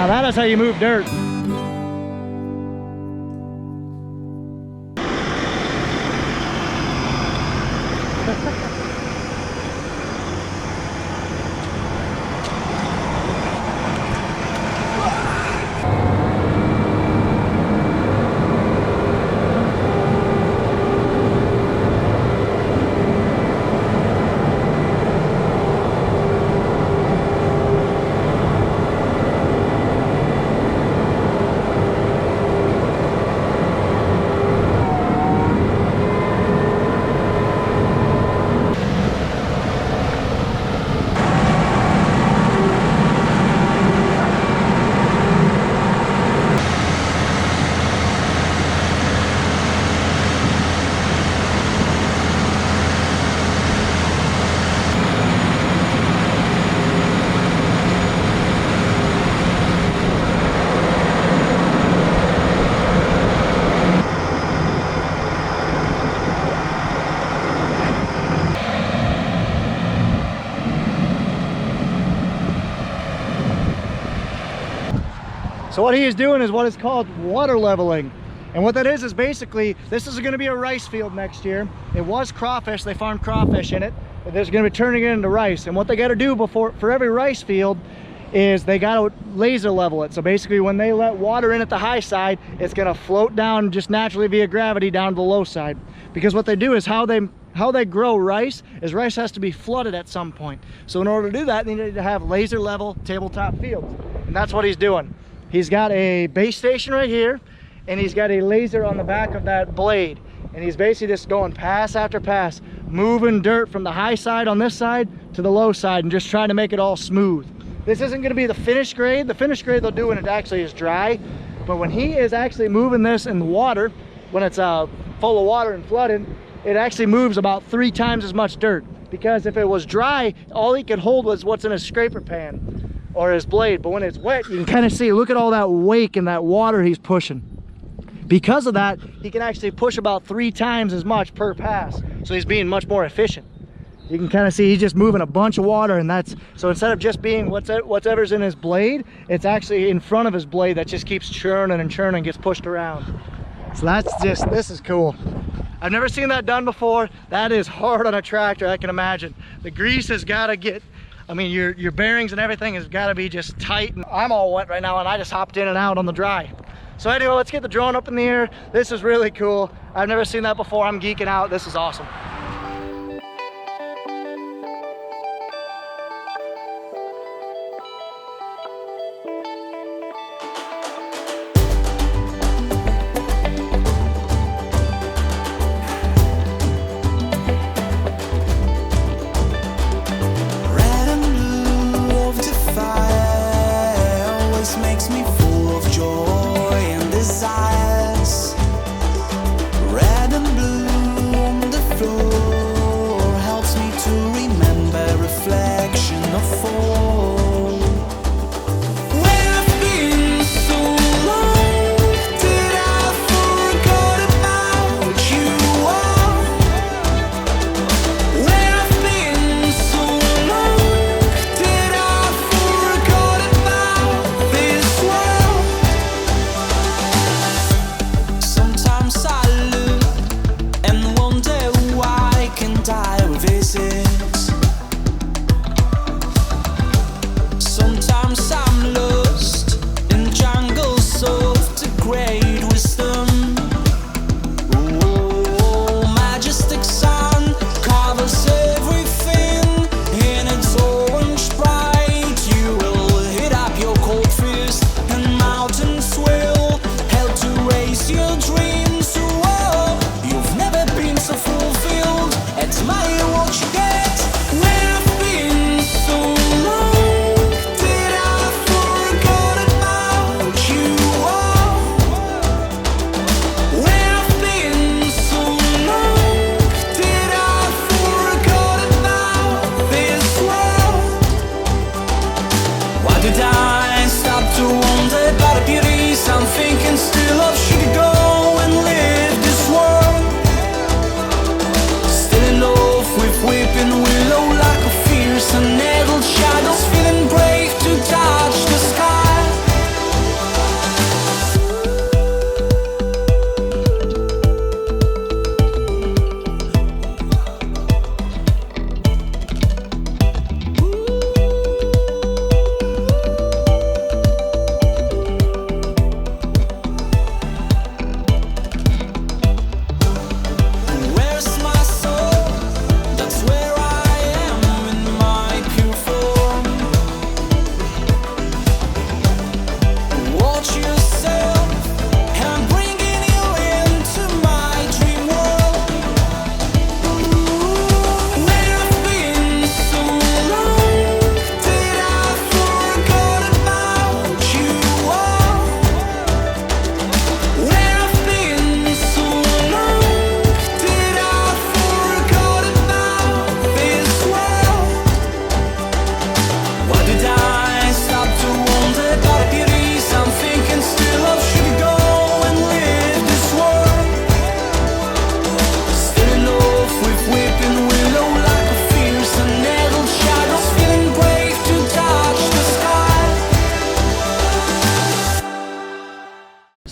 that is how you move dirt. So what he is doing is what is called water leveling. And what that is basically, this is going to be a rice field next year. It was crawfish, they farmed crawfish in it, but they're going to be turning it into rice. And what they got to do for every rice field is they got to laser level it. So basically when they let water in at the high side, it's going to float down just naturally via gravity down to the low side. Because what they do is how they grow rice is rice has to be flooded at some point. So in order to do that, they need to have laser level tabletop fields. And that's what he's doing. He's got a base station right here, and he's got a laser on the back of that blade. And he's basically just going pass after pass, moving dirt from the high side on this side to the low side and just trying to make it all smooth. This isn't going to be the finished grade. The finished grade they'll do when it actually is dry. But when he is actually moving this in the water, when it's full of water and flooded, it actually moves about 3 times as much dirt. Because if it was dry, all he could hold was what's in his scraper pan or his blade. But when it's wet, you can kind of see, look at all that wake and that water he's pushing. Because of that, he can actually push about 3 times as much per pass. So he's being much more efficient. You can kind of see he's just moving a bunch of water, and that's, so instead of just being whatever's in his blade, it's actually in front of his blade that just keeps churning and churning, gets pushed around. So this is cool. I've never seen that done before. That is hard on a tractor, I can imagine. The grease has got to get, I mean, your bearings and everything has got to be just tight. And I'm all wet right now, and I just hopped in and out on the dry. So anyway, let's get the drone up in the air. This is really cool. I've never seen that before. I'm geeking out. This is awesome. Red and blue on the floor.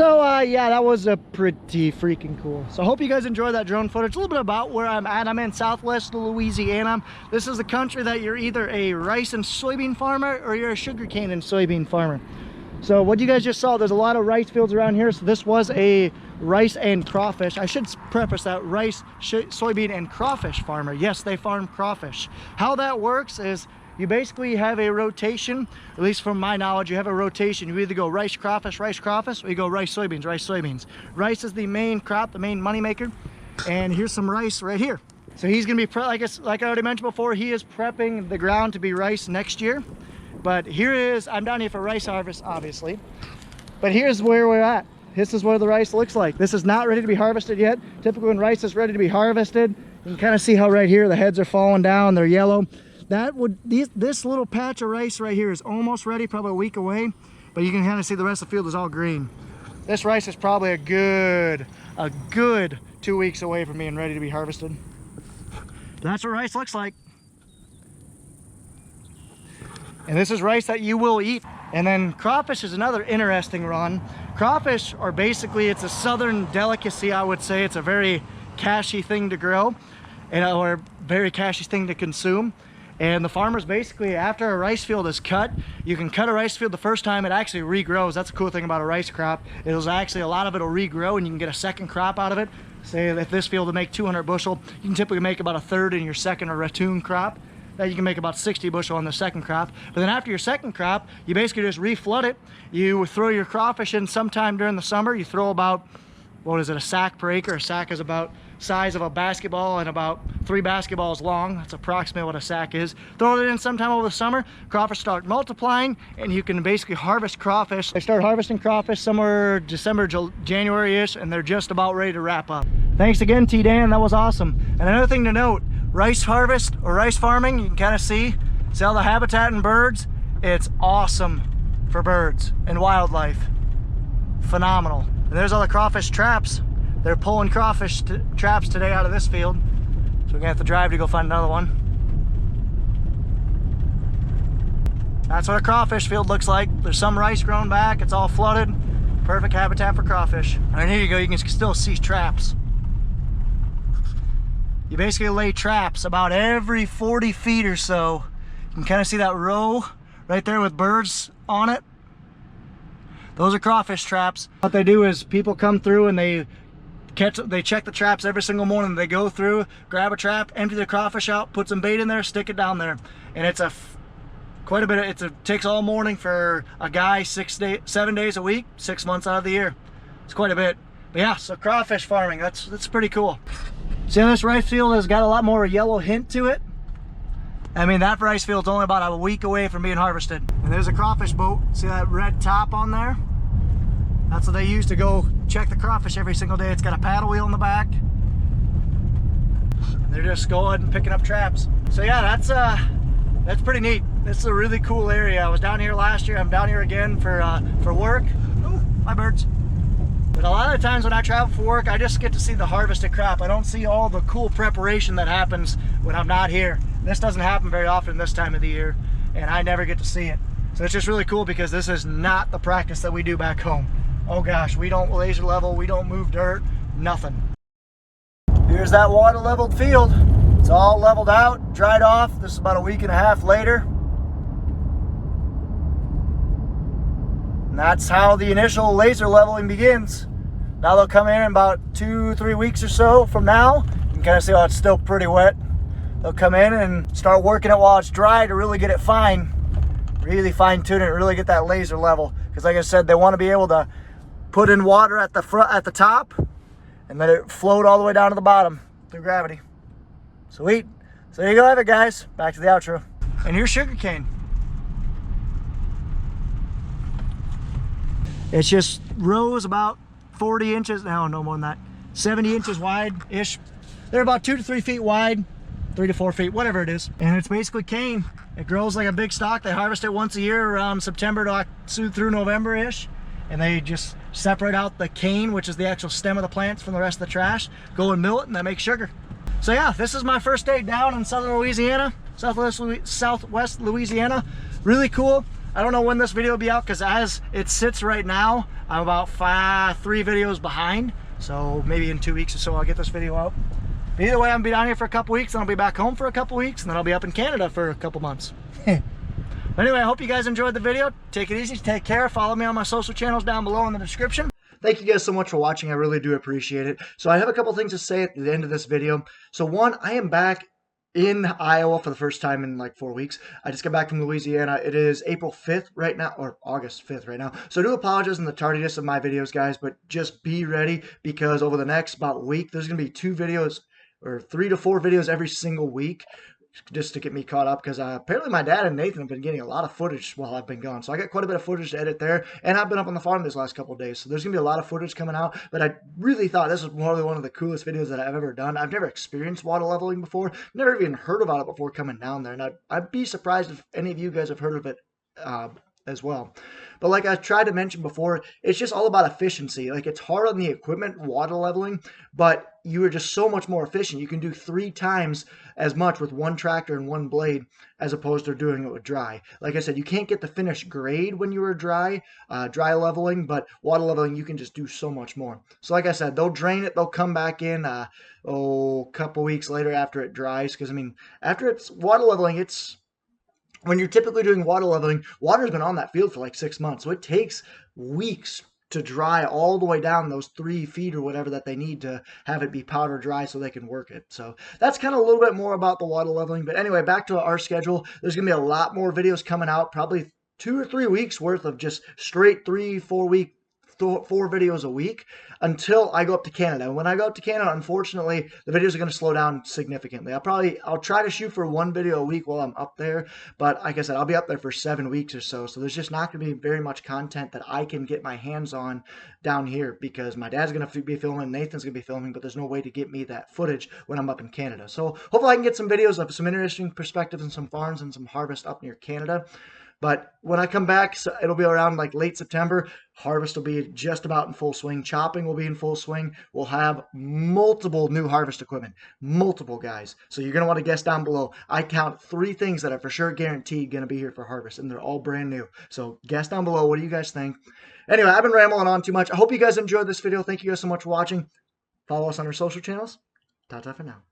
So yeah, that was a pretty freaking cool. So I hope you guys enjoyed that drone footage. A little bit about where I'm at. I'm in Southwest Louisiana. This is the country that you're either a rice and soybean farmer or you're a sugarcane and soybean farmer. So what you guys just saw, there's a lot of rice fields around here. So this was a rice and crawfish. I should preface that, rice, soybean, and crawfish farmer. Yes, they farm crawfish. How that works is you basically have a rotation, at least from my knowledge, you have a rotation. You either go rice, crawfish, or you go rice, soybeans, rice, soybeans. Rice is the main crop, the main money maker. And here's some rice right here. So he's gonna be, like I already mentioned before, he is prepping the ground to be rice next year. But here is, I'm down here for rice harvest, obviously. But here's where we're at. This is what the rice looks like. This is not ready to be harvested yet. Typically when rice is ready to be harvested, you can kind of see how right here the heads are falling down, they're yellow. This little patch of rice right here is almost ready, probably a week away, but you can kind of see the rest of the field is all green. This rice is probably a good 2 weeks away from being ready to be harvested. That's what rice looks like. And this is rice that you will eat. And then crawfish is another interesting run. Crawfish are basically, it's a southern delicacy, I would say. It's a very cashy thing to grow, or very cashy thing to consume. And the farmers basically, after a rice field is cut, you can cut a rice field the first time, it actually regrows. That's the cool thing about a rice crop. It'll actually, a lot of it will regrow and you can get a second crop out of it. Say if this field will make 200 bushel, you can typically make about a third in your second or ratoon crop. That you can make about 60 bushel on the second crop. But then after your second crop, you basically just reflood it. You throw your crawfish in sometime during the summer. You throw about, what is it, a sack per acre? A sack is about size of a basketball and about 3 basketballs long. That's approximately what a sack is. Throw it in sometime over the summer, crawfish start multiplying, and you can basically harvest crawfish. They start harvesting crawfish somewhere December, January-ish, and they're just about ready to wrap up. Thanks again, T-Dan, that was awesome. And another thing to note, rice harvest or rice farming, you can kind of see all the habitat and birds. It's awesome for birds and wildlife. Phenomenal. And there's all the crawfish traps. They're pulling crawfish traps today out of this field. So we're gonna have to drive to go find another one. That's what a crawfish field looks like. There's some rice grown back, it's all flooded. Perfect habitat for crawfish. And here you go, you can still see traps. You basically lay traps about every 40 feet or so. You can kind of see that row right there with birds on it. Those are crawfish traps. What they do is people come through and they check the traps every single morning. They go through, grab a trap, empty the crawfish out, put some bait in there, stick it down there. And it's quite a bit, it takes all morning for a guy, 7 days a week, 6 months out of the year. It's quite a bit. But yeah, so crawfish farming, that's pretty cool. See how this rice field has got a lot more yellow hint to it? I mean, that rice field's only about a week away from being harvested. And there's a crawfish boat. See that red top on there? That's what they use to go check the crawfish every single day. It's got a paddle wheel in the back. And they're just going and picking up traps. So yeah, that's pretty neat. This is a really cool area. I was down here last year. I'm down here again for work. Oh, my birds. But a lot of the times when I travel for work, I just get to see the harvested crop. I don't see all the cool preparation that happens when I'm not here. This doesn't happen very often this time of the year, and I never get to see it. So it's just really cool because this is not the practice that we do back home. Oh gosh, we don't laser level, we don't move dirt, nothing. Here's that water leveled field. It's all leveled out, dried off. This is about a week and a half later. And that's how the initial laser leveling begins. Now they'll come in about 2-3 weeks or so from now. You can kind of see how it's still pretty wet. They'll come in and start working it while it's dry to really get it fine. Really fine tune it, really get that laser level. Because like I said, they want to be able to put in water at the front, at the top, and let it float all the way down to the bottom through gravity. Sweet. So there you go, have it, guys. Back to the outro. And here's sugarcane. It's just rows about 40 inches, no more than that, 70 inches wide-ish. They're about 2 to 3 feet wide, 3 to 4 feet, whatever it is. And it's basically cane. It grows like a big stalk. They harvest it once a year around September to through November-ish. And they just separate out the cane, which is the actual stem of the plants, from the rest of the trash, go and mill it, and they make sugar. So yeah, this is my first day down in southern Louisiana, southwest Louisiana. Really cool. I don't know when this video will be out because as it sits right now, I'm about 3 videos behind. So maybe in 2 weeks or so I'll get this video out. But either way, I'm gonna be down here for a couple weeks, and I'll be back home for a couple weeks, and then I'll be up in Canada for a couple months. Anyway, I hope you guys enjoyed the video. Take it easy, take care. Follow me on my social channels down below in the description. Thank you guys so much for watching. I really do appreciate it. So I have a couple things to say at the end of this video. So one, I am back in Iowa for the first time in like 4 weeks. I just got back from Louisiana. It is April 5th right now, or August 5th right now. So I do apologize on the tardiness of my videos, guys, but just be ready because over the next about week, there's going to be 2 videos or 3 to 4 videos every single week just to get me caught up because apparently my dad and Nathan have been getting a lot of footage while I've been gone. So I got quite a bit of footage to edit there, and I've been up on the farm this last couple of days. So there's going to be a lot of footage coming out, but I really thought this was probably one of the coolest videos that I've ever done. I've never experienced water leveling before, never even heard about it before coming down there, and I'd be surprised if any of you guys have heard of it as well. But like I tried to mention before, it's just all about efficiency. Like, it's hard on the equipment water leveling, but you are just so much more efficient. You can do 3 times as much with one tractor and one blade as opposed to doing it with dry. Like I said, you can't get the finished grade when you are dry leveling, but water leveling, you can just do so much more. So like I said, they'll drain it, they'll come back in a couple weeks later after it dries, because I mean, after it's water leveling, it's when you're typically doing water leveling, water's been on that field for like 6 months. So it takes weeks to dry all the way down those 3 feet or whatever that they need to have it be powder dry so they can work it. So that's kind of a little bit more about the water leveling. But anyway, back to our schedule. There's going to be a lot more videos coming out, probably 2 or 3 weeks worth of just straight 4 videos a week until I go up to Canada. And when I go up to Canada, unfortunately, the videos are going to slow down significantly. I'll try to shoot for 1 video a week while I'm up there, but like I said, I'll be up there for 7 weeks or so. So there's just not going to be very much content that I can get my hands on down here because my dad's going to be filming, Nathan's going to be filming, but there's no way to get me that footage when I'm up in Canada. So hopefully I can get some videos of some interesting perspectives and some farms and some harvest up near Canada. But when I come back, so it'll be around like late September. Harvest will be just about in full swing. Chopping will be in full swing. We'll have multiple new harvest equipment. Multiple, guys. So you're going to want to guess down below. I count 3 things that are for sure guaranteed going to be here for harvest, and they're all brand new. So guess down below. What do you guys think? Anyway, I've been rambling on too much. I hope you guys enjoyed this video. Thank you guys so much for watching. Follow us on our social channels. Ta-ta for now.